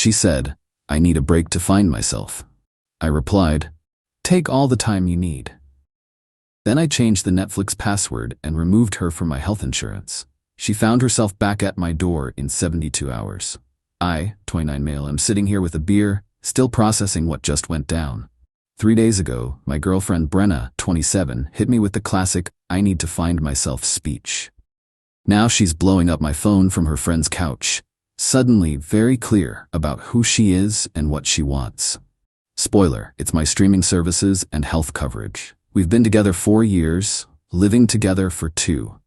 She said, "I need a break to find myself." I replied, "Take all the time you need." Then I changed the Netflix password and removed her from my health insurance. She found herself back at my door in 72 hours. I, 29 male, am sitting here with a beer, still processing what just went down. 3 days ago, my girlfriend Brenna, 27, hit me with the classic, "I need to find myself" speech. Now she's blowing up my phone from her friend's couch, suddenly very clear about who she is and what she wants. Spoiler, it's my streaming services and health coverage. We've been together 4 years, living together for 2.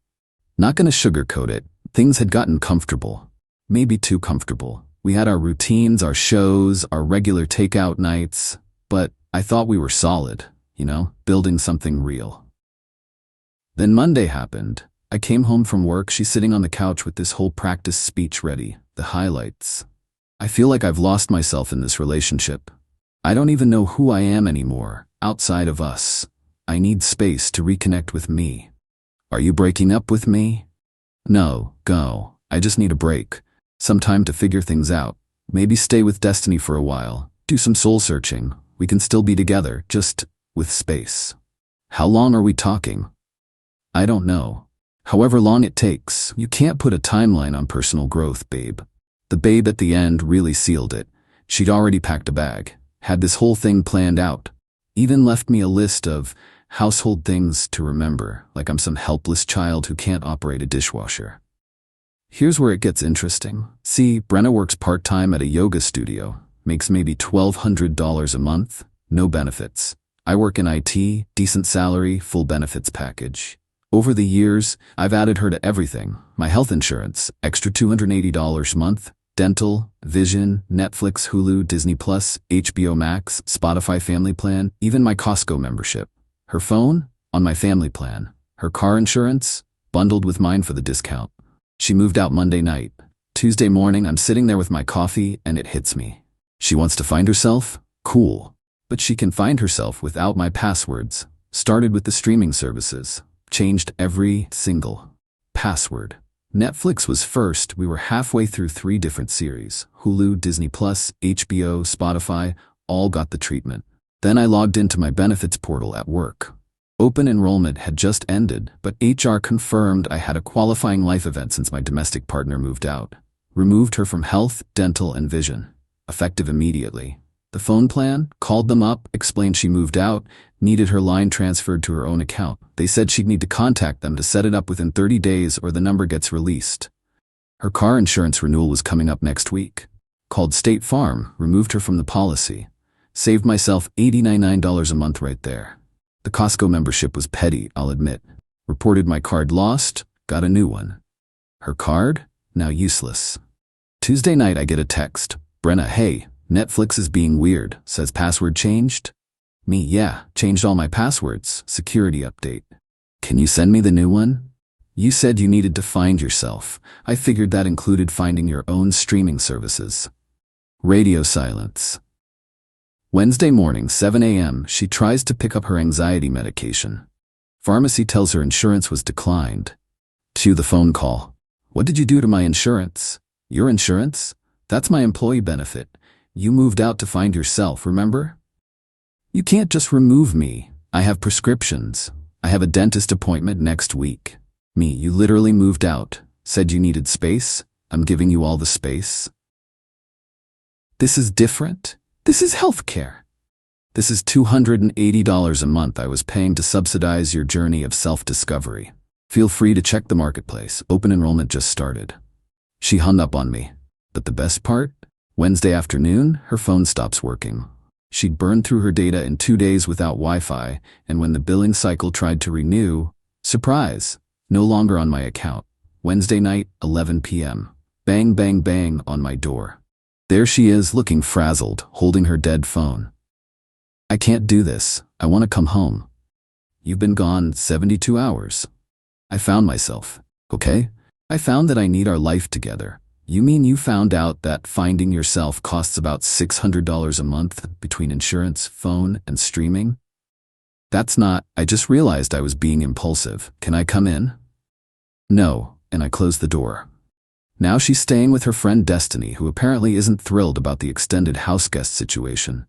Not gonna sugarcoat it, things had gotten comfortable. Maybe too comfortable. We had our routines, our shows, our regular takeout nights, but I thought we were solid, building something real. Then Monday happened. I came home from work, she's sitting on the couch with this whole practice speech ready, the highlights. I feel like I've lost myself in this relationship. I don't even know who I am anymore, outside of us. I need space to reconnect with me. Are you breaking up with me? No, go. I just need a break. Some time to figure things out. Maybe stay with Destiny for a while. Do some soul searching. We can still be together, just with space. How long are we talking? I don't know. However long it takes, you can't put a timeline on personal growth, babe. The babe at the end really sealed it. She'd already packed a bag, had this whole thing planned out, even left me a list of household things to remember, like I'm some helpless child who can't operate a dishwasher. Here's where it gets interesting. See, Brenna works part-time at a yoga studio, makes maybe $1,200 a month, no benefits. I work in IT, decent salary, full benefits package. Over the years, I've added her to everything. My health insurance, extra $280 a month, dental, vision, Netflix, Hulu, Disney+, HBO Max, Spotify family plan, even my Costco membership. Her phone, on my family plan. Her car insurance, bundled with mine for the discount. She moved out Monday night. Tuesday morning, I'm sitting there with my coffee and it hits me. She wants to find herself? Cool. But she can find herself without my passwords. Started with the streaming services. Changed every single password. Netflix was first. We were halfway through 3 different series. Hulu, Disney+, HBO, Spotify, all got the treatment. Then I logged into my benefits portal at work. Open enrollment had just ended, but HR confirmed I had a qualifying life event since my domestic partner moved out. Removed her from health, dental, and vision. Effective immediately. The phone plan, called them up, explained she moved out, needed her line transferred to her own account. They said she'd need to contact them to set it up within 30 days or the number gets released. Her car insurance renewal was coming up next week. Called State Farm, removed her from the policy. Saved myself $89 a month right there. The Costco membership was petty, I'll admit. Reported my card lost, got a new one. Her card? Now useless. Tuesday night I get a text. Brenna, hey, Netflix is being weird. Says password changed? Me, yeah, changed all my passwords. Security update. Can you send me the new one? You said you needed to find yourself. I figured that included finding your own streaming services. Radio silence. Wednesday morning, 7 a.m., she tries to pick up her anxiety medication. Pharmacy tells her insurance was declined. Cue the phone call. What did you do to my insurance? Your insurance? That's my employee benefit. You moved out to find yourself, remember? You can't just remove me. I have prescriptions. I have a dentist appointment next week. Me, you literally moved out. Said you needed space. I'm giving you all the space. This is different. This is healthcare. This is $280 a month I was paying to subsidize your journey of self-discovery. Feel free to check the marketplace. Open enrollment just started. She hung up on me. But the best part? Wednesday afternoon, her phone stops working. She'd burned through her data in 2 days without Wi-Fi, and when the billing cycle tried to renew, surprise, no longer on my account. Wednesday night, 11 p.m. Bang, bang, bang on my door. There she is, looking frazzled, holding her dead phone. I can't do this. I want to come home. You've been gone 72 hours. I found myself, okay? I found that I need our life together. You mean you found out that finding yourself costs about $600 a month between insurance, phone, and streaming? That's not, I just realized I was being impulsive. Can I come in? No, and I closed the door. Now she's staying with her friend Destiny, who apparently isn't thrilled about the extended houseguest situation.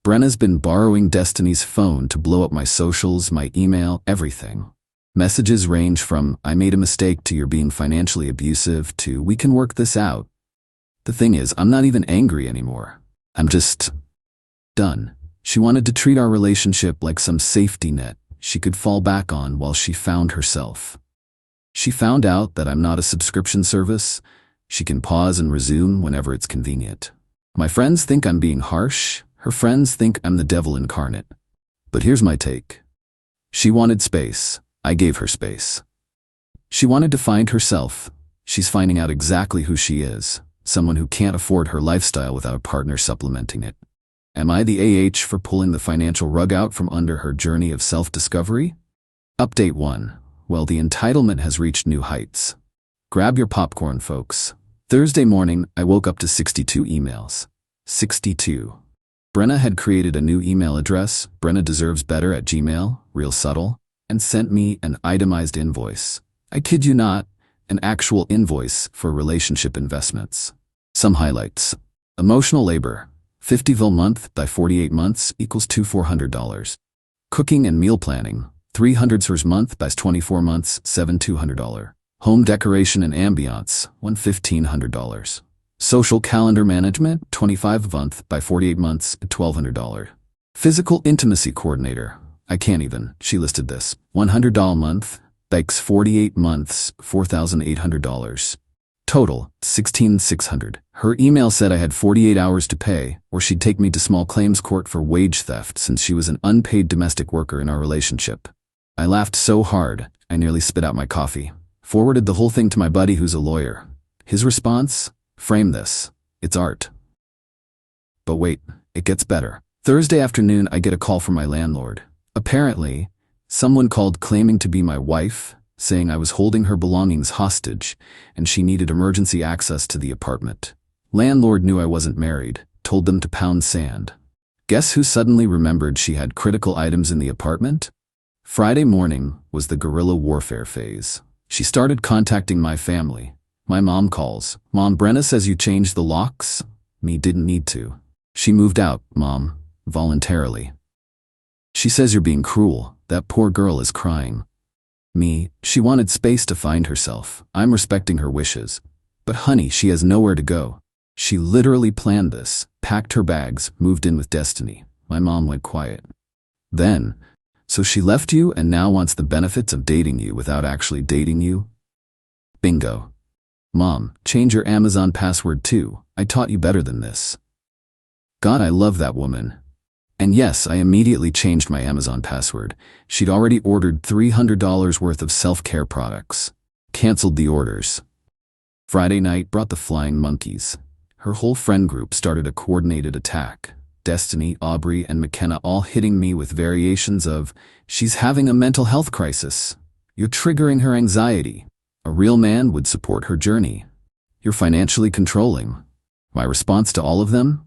Brenna's been borrowing Destiny's phone to blow up my socials, my email, everything. Messages range from, "I made a mistake," to "You're being financially abusive," to "We can work this out." The thing is, I'm not even angry anymore. I'm just done. She wanted to treat our relationship like some safety net she could fall back on while she found herself. She found out that I'm not a subscription service. She can pause and resume whenever it's convenient. My friends think I'm being harsh. Her friends think I'm the devil incarnate. But here's my take. She wanted space. I gave her space. She wanted to find herself. She's finding out exactly who she is. Someone who can't afford her lifestyle without a partner supplementing it. Am I the AH for pulling the financial rug out from under her journey of self-discovery? Update 1. Well, the entitlement has reached new heights. Grab your popcorn, folks. Thursday morning, I woke up to 62 emails. 62. Brenna had created a new email address, BrennaDeservesBetter@Gmail, real subtle, and sent me an itemized invoice. I kid you not, an actual invoice for relationship investments. Some highlights. Emotional labor, 50 month by 48 months equals $2,400. Cooking and meal planning, 300 month by 24 months, $7,200. Home decoration and ambiance, $1,500. Social calendar management, 25 month by 48 months, $1,200. Physical intimacy coordinator, I can't even, she listed this, $100 month, bikes 48 months, $4,800. Total, $16,600. Her email said I had 48 hours to pay, or she'd take me to small claims court for wage theft since she was an unpaid domestic worker in our relationship. I laughed so hard, I nearly spit out my coffee. Forwarded the whole thing to my buddy who's a lawyer. His response? Frame this. It's art. But wait, it gets better. Thursday afternoon, I get a call from my landlord. Apparently, someone called claiming to be my wife, saying I was holding her belongings hostage and she needed emergency access to the apartment. Landlord knew I wasn't married, told them to pound sand. Guess who suddenly remembered she had critical items in the apartment? Friday morning was the guerrilla warfare phase. She started contacting my family. My mom calls. "Mom, Brenna says you changed the locks?" Me, didn't need to. "She moved out, Mom, voluntarily." "She says you're being cruel. That poor girl is crying." Me, "She wanted space to find herself. I'm respecting her wishes. But honey, she has nowhere to go. She literally planned this, packed her bags, moved in with Destiny." My mom went quiet. Then, "So she left you and now wants the benefits of dating you without actually dating you?" Bingo. "Mom, change your Amazon password too. I taught you better than this." God, I love that woman. And yes, I immediately changed my Amazon password. She'd already ordered $300 worth of self-care products. Canceled the orders. Friday night brought the flying monkeys. Her whole friend group started a coordinated attack. Destiny, Aubrey, and McKenna all hitting me with variations of, "She's having a mental health crisis. You're triggering her anxiety. A real man would support her journey. You're financially controlling." My response to all of them?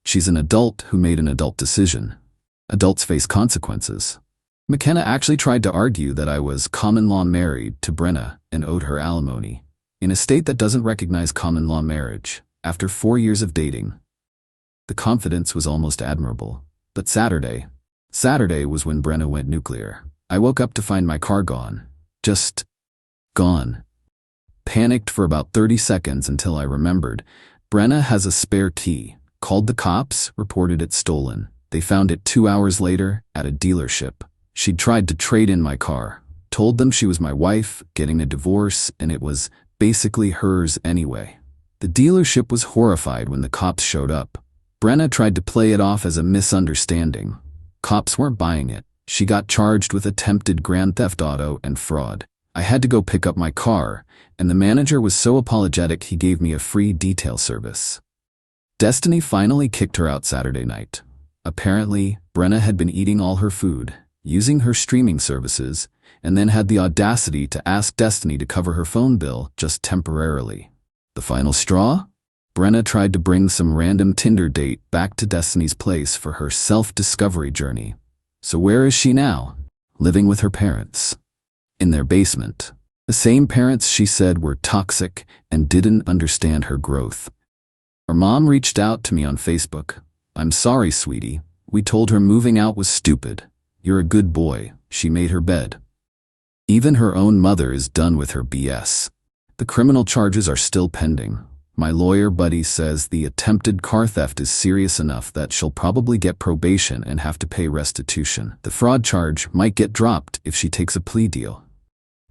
She's an adult who made an adult decision. Adults face consequences. McKenna actually tried to argue that I was common law married to Brenna and owed her alimony, in a state that doesn't recognize common law marriage, after 4 years of dating. The confidence was almost admirable. But Saturday was when Brenna went nuclear. I woke up to find my car gone. Just gone. Panicked for about 30 seconds until I remembered. Brenna has a spare key. Called the cops, reported it stolen. They found it 2 hours later at a dealership. She'd tried to trade in my car. Told them she was my wife, getting a divorce, and it was basically hers anyway. The dealership was horrified when the cops showed up. Brenna tried to play it off as a misunderstanding. Cops weren't buying it. She got charged with attempted grand theft auto and fraud. I had to go pick up my car, and the manager was so apologetic he gave me a free detail service. Destiny finally kicked her out Saturday night. Apparently, Brenna had been eating all her food, using her streaming services, and then had the audacity to ask Destiny to cover her phone bill just temporarily. The final straw? Brenna tried to bring some random Tinder date back to Destiny's place for her self-discovery journey. So where is she now? Living with her parents. In their basement. The same parents she said were toxic and didn't understand her growth. Her mom reached out to me on Facebook. "I'm sorry, sweetie. We told her moving out was stupid. You're a good boy." She made her bed. Even her own mother is done with her BS. The criminal charges are still pending. My lawyer buddy says the attempted car theft is serious enough that she'll probably get probation and have to pay restitution. The fraud charge might get dropped if she takes a plea deal.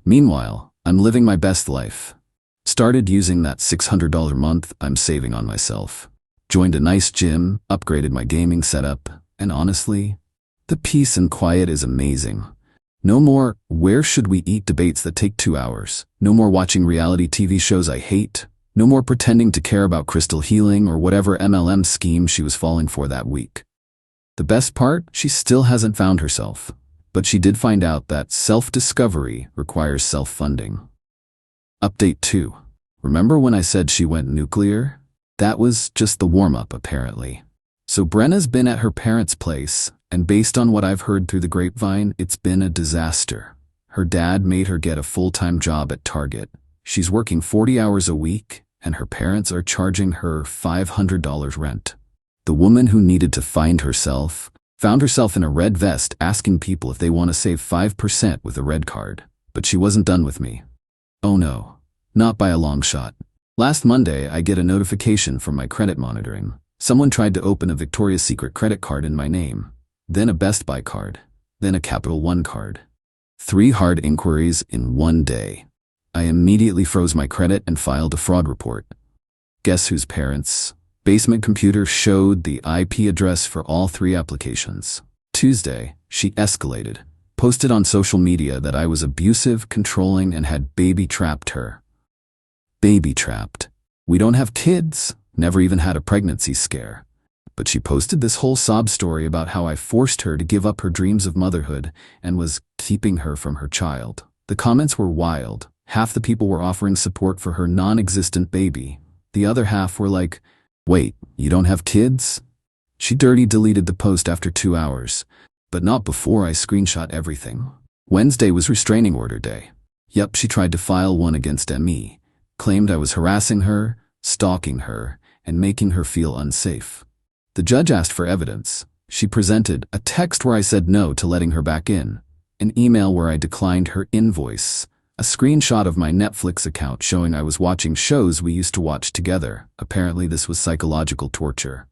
Meanwhile, I'm living my best life. Started using that $600 a month I'm saving on myself. Joined a nice gym, upgraded my gaming setup, and honestly, the peace and quiet is amazing. No more "where should we eat" debates that take 2 hours. No more watching reality TV shows I hate. No more pretending to care about crystal healing or whatever MLM scheme she was falling for that week. The best part, she still hasn't found herself. But she did find out that self-discovery requires self-funding. Update 2. Remember when I said she went nuclear? That was just the warm-up, apparently. So Brenna's been at her parents' place, and based on what I've heard through the grapevine, it's been a disaster. Her dad made her get a full-time job at Target. She's working 40 hours a week, and her parents are charging her $500 rent. The woman who needed to find herself found herself in a red vest asking people if they want to save 5% with a red card. But she wasn't done with me. Oh no, not by a long shot. Last Monday, I get a notification from my credit monitoring. Someone tried to open a Victoria's Secret credit card in my name, then a Best Buy card, then a Capital One card. 3 hard inquiries in one day. I immediately froze my credit and filed a fraud report. Guess whose parents? Basement computer showed the IP address for all 3 applications. Tuesday, she escalated, posted on social media that I was abusive, controlling, and had baby-trapped her. Baby-trapped. We don't have kids, never even had a pregnancy scare. But she posted this whole sob story about how I forced her to give up her dreams of motherhood and was keeping her from her child. The comments were wild. Half the people were offering support for her non-existent baby. The other half were like, "Wait, you don't have kids?" She dirty deleted the post after 2 hours, but not before I screenshot everything. Wednesday was restraining order day. Yep, she tried to file one against me, claimed I was harassing her, stalking her, and making her feel unsafe. The judge asked for evidence. She presented a text where I said no to letting her back in, an email where I declined her invoice, a screenshot of my Netflix account showing I was watching shows we used to watch together. Apparently this was psychological torture.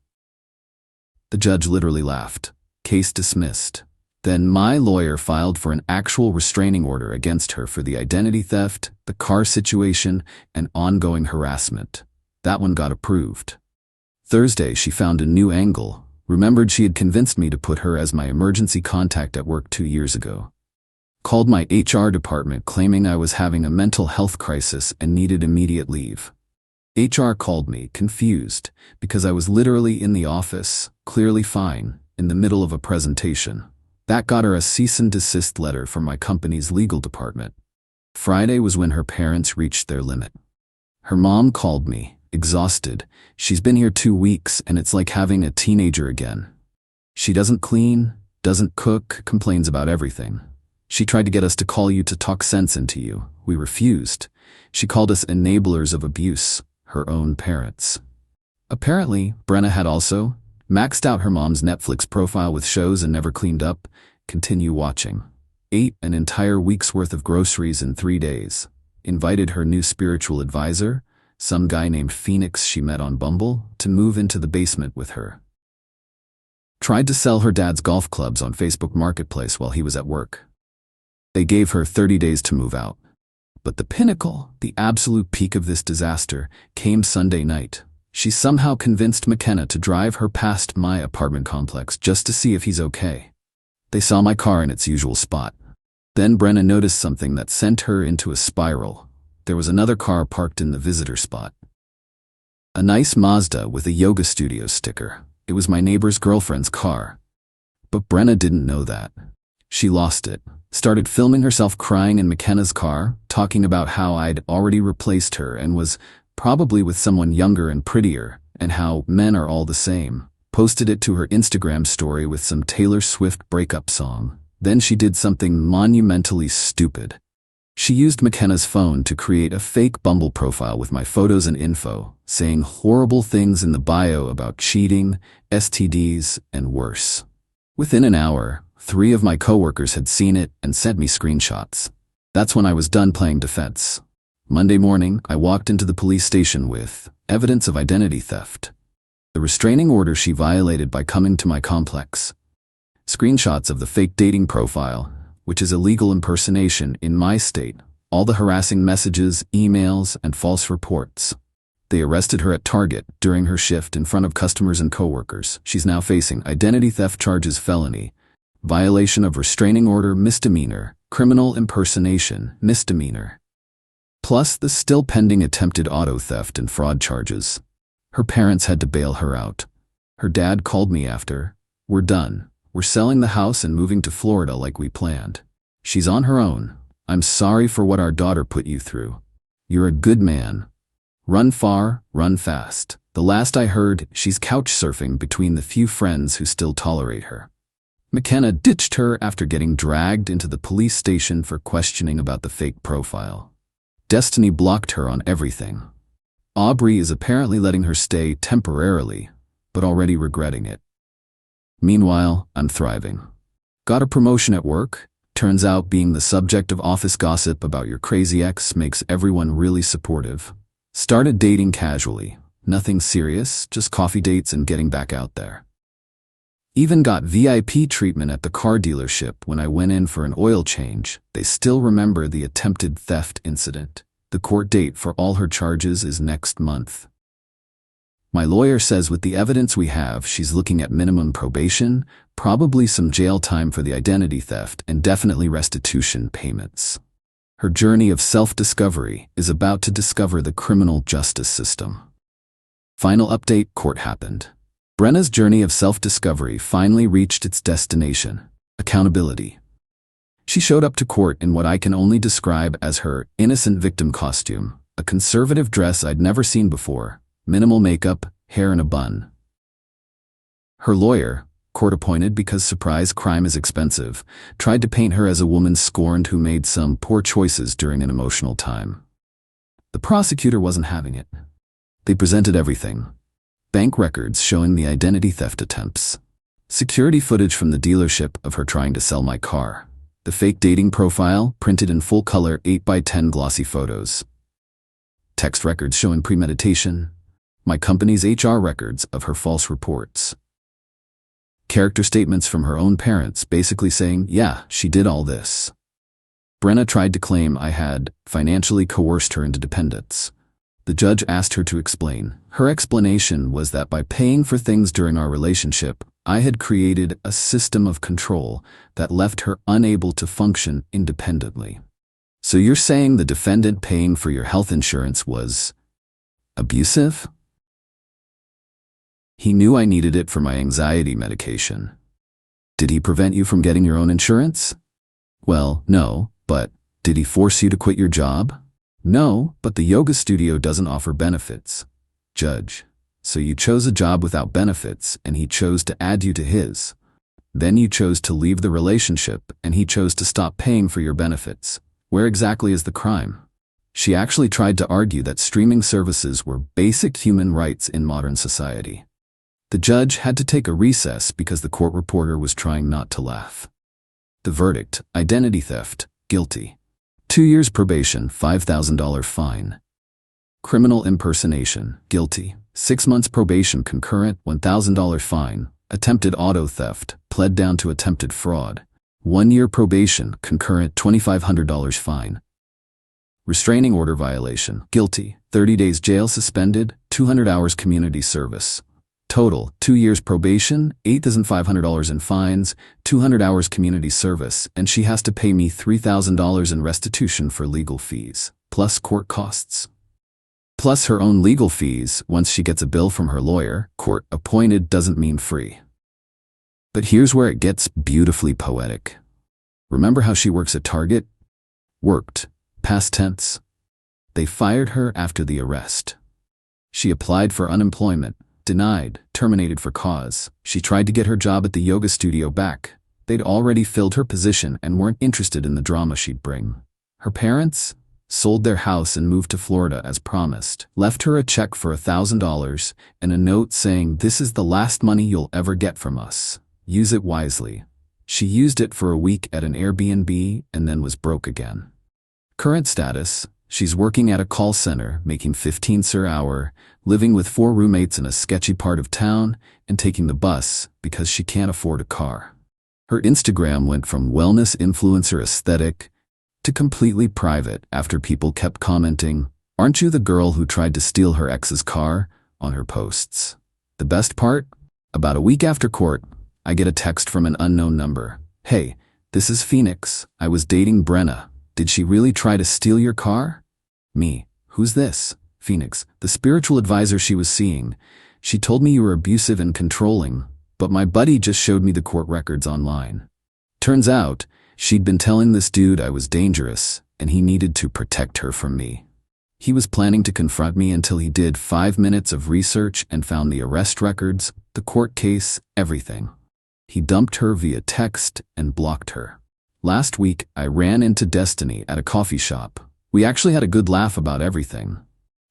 The judge literally laughed. Case dismissed. Then my lawyer filed for an actual restraining order against her for the identity theft, the car situation, and ongoing harassment. That one got approved. Thursday, she found a new angle. Remembered she had convinced me to put her as my emergency contact at work 2 years ago. Called my HR department claiming I was having a mental health crisis and needed immediate leave. HR called me, confused, because I was literally in the office, clearly fine, in the middle of a presentation. That got her a cease and desist letter from my company's legal department. Friday was when her parents reached their limit. Her mom called me, exhausted. She's been here 2 weeks and it's like having a teenager again. She doesn't clean, doesn't cook, complains about everything. She tried to get us to call you to talk sense into you. We refused. She called us enablers of abuse, her own parents. Apparently, Brenna had also maxed out her mom's Netflix profile with shows and never cleaned up. Continue watching. Ate an entire week's worth of groceries in 3 days. Invited her new spiritual advisor, some guy named Phoenix she met on Bumble, to move into the basement with her. Tried to sell her dad's golf clubs on Facebook Marketplace while he was at work. They gave her 30 days to move out. But the pinnacle, the absolute peak of this disaster, came Sunday night. She somehow convinced McKenna to drive her past my apartment complex just to see if he's okay. They saw my car in its usual spot. Then Brenna noticed something that sent her into a spiral. There was another car parked in the visitor spot. A nice Mazda with a yoga studio sticker. It was my neighbor's girlfriend's car. But Brenna didn't know that. She lost it. Started filming herself crying in McKenna's car, talking about how I'd already replaced her and was probably with someone younger and prettier, and how men are all the same. Posted it to her Instagram story with some Taylor Swift breakup song. Then she did something monumentally stupid. She used McKenna's phone to create a fake Bumble profile with my photos and info, saying horrible things in the bio about cheating, STDs, and worse. Within an hour, 3 of my coworkers had seen it and sent me screenshots. That's when I was done playing defense. Monday morning, I walked into the police station with evidence of identity theft. The restraining order she violated by coming to my complex. Screenshots of the fake dating profile, which is illegal impersonation in my state, all the harassing messages, emails, and false reports. They arrested her at Target during her shift in front of customers and coworkers. She's now facing identity theft charges, felony, violation of restraining order misdemeanor, criminal impersonation misdemeanor, plus the still pending attempted auto theft and fraud charges. Her parents had to bail her out. Her dad called me after. We're done. We're selling the house and moving to Florida like we planned. She's on her own. I'm sorry for what our daughter put you through. You're a good man. Run far, run fast. The last I heard, she's couch surfing between the few friends who still tolerate her. McKenna ditched her after getting dragged into the police station for questioning about the fake profile. Destiny blocked her on everything. Aubrey is apparently letting her stay temporarily, but already regretting it. Meanwhile, I'm thriving. Got a promotion at work. Turns out being the subject of office gossip about your crazy ex makes everyone really supportive. Started dating casually. Nothing serious, just coffee dates and getting back out there. Even got VIP treatment at the car dealership when I went in for an oil change. They still remember the attempted theft incident. The court date for all her charges is next month. My lawyer says with the evidence we have, she's looking at minimum probation, probably some jail time for the identity theft, and definitely restitution payments. Her journey of self-discovery is about to discover the criminal justice system. Final update: court happened. Brenna's journey of self-discovery finally reached its destination: accountability. She showed up to court in what I can only describe as her innocent victim costume, a conservative dress I'd never seen before, minimal makeup, hair in a bun. Her lawyer, court-appointed because surprise crime is expensive, tried to paint her as a woman scorned who made some poor choices during an emotional time. The prosecutor wasn't having it. They presented everything: bank records showing the identity theft attempts, security footage from the dealership of her trying to sell my car, the fake dating profile printed in full color 8x10 glossy photos, text records showing premeditation, my company's HR records of her false reports, character statements from her own parents basically saying, yeah, she did all this. Brenna tried to claim I had financially coerced her into dependence. The judge asked her to explain. Her explanation was that by paying for things during our relationship, I had created a system of control that left her unable to function independently. So you're saying the defendant paying for your health insurance was abusive? He knew I needed it for my anxiety medication. Did he prevent you from getting your own insurance? Well, no, but did he force you to quit your job? No, but the yoga studio doesn't offer benefits. Judge, so you chose a job without benefits and he chose to add you to his. Then you chose to leave the relationship and he chose to stop paying for your benefits. Where exactly is the crime? She actually tried to argue that streaming services were basic human rights in modern society. The judge had to take a recess because the court reporter was trying not to laugh. The verdict: identity theft, guilty. 2 years probation, $5,000 fine. Criminal impersonation, guilty. 6 months probation concurrent, $1,000 fine. Attempted auto theft, pled down to attempted fraud. 1 year probation concurrent, $2,500 fine. Restraining order violation, guilty. 30 days jail suspended, 200 hours community service. Total, 2 years probation, $8,500 in fines, 200 hours community service, and she has to pay me $3,000 in restitution for legal fees, plus court costs. Plus her own legal fees once she gets a bill from her lawyer. Court appointed doesn't mean free. But here's where it gets beautifully poetic. Remember how she works at Target? Worked, past tense. They fired her after the arrest. She applied for unemployment. Denied, terminated for cause. She tried to get her job at the yoga studio back. They'd already filled her position and weren't interested in the drama she'd bring. Her parents sold their house and moved to Florida as promised, left her a check for $1,000 and a note saying, "This is the last money you'll ever get from us. Use it wisely." She used it for a week at an Airbnb and then was broke again. Current status: she's working at a call center, making $15 per hour, living with 4 roommates in a sketchy part of town, and taking the bus because she can't afford a car. Her Instagram went from wellness influencer aesthetic to completely private after people kept commenting, "Aren't you the girl who tried to steal her ex's car?" on her posts. The best part? About a week after court, I get a text from an unknown number. "Hey, this is Phoenix. I was dating Brenna. Did she really try to steal your car?" Me: "Who's this?" Phoenix: "The spiritual advisor she was seeing. She told me you were abusive and controlling, but my buddy just showed me the court records online." Turns out, she'd been telling this dude I was dangerous and he needed to protect her from me. He was planning to confront me until he did 5 minutes of research and found the arrest records, the court case, everything. He dumped her via text and blocked her. Last week, I ran into Destiny at a coffee shop. We actually had a good laugh about everything.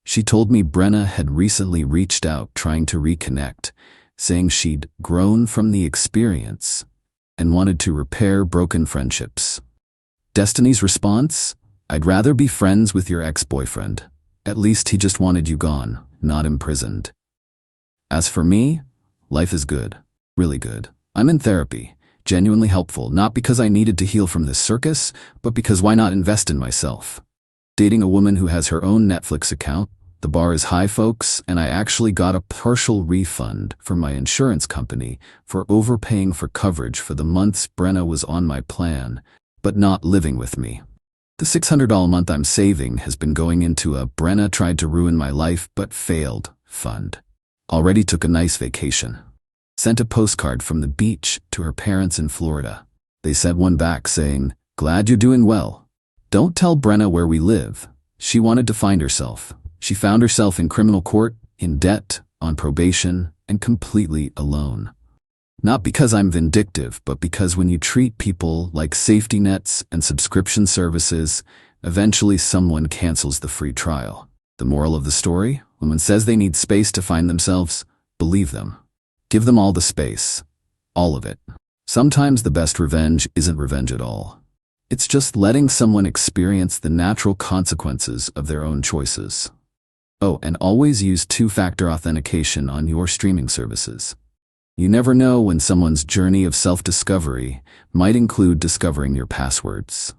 She told me Brenna had recently reached out trying to reconnect, saying she'd grown from the experience and wanted to repair broken friendships. Destiny's response: "I'd rather be friends with your ex-boyfriend. At least he just wanted you gone, not imprisoned." As for me, life is good, really good. I'm in therapy, genuinely helpful, not because I needed to heal from this circus, but because why not invest in myself? Dating a woman who has her own Netflix account. The bar is high, folks, and I actually got a partial refund from my insurance company for overpaying for coverage for the months Brenna was on my plan, but not living with me. The $600 a month I'm saving has been going into a "Brenna tried to ruin my life but failed" fund. Already took a nice vacation. Sent a postcard from the beach to her parents in Florida. They sent one back saying, "Glad you're doing well. Don't tell Brenna where we live." She wanted to find herself. She found herself in criminal court, in debt, on probation, and completely alone. Not because I'm vindictive, but because when you treat people like safety nets and subscription services, eventually someone cancels the free trial. The moral of the story? When one says they need space to find themselves, believe them. Give them all the space. All of it. Sometimes the best revenge isn't revenge at all. It's just letting someone experience the natural consequences of their own choices. Oh, and always use 2-factor authentication on your streaming services. You never know when someone's journey of self-discovery might include discovering your passwords.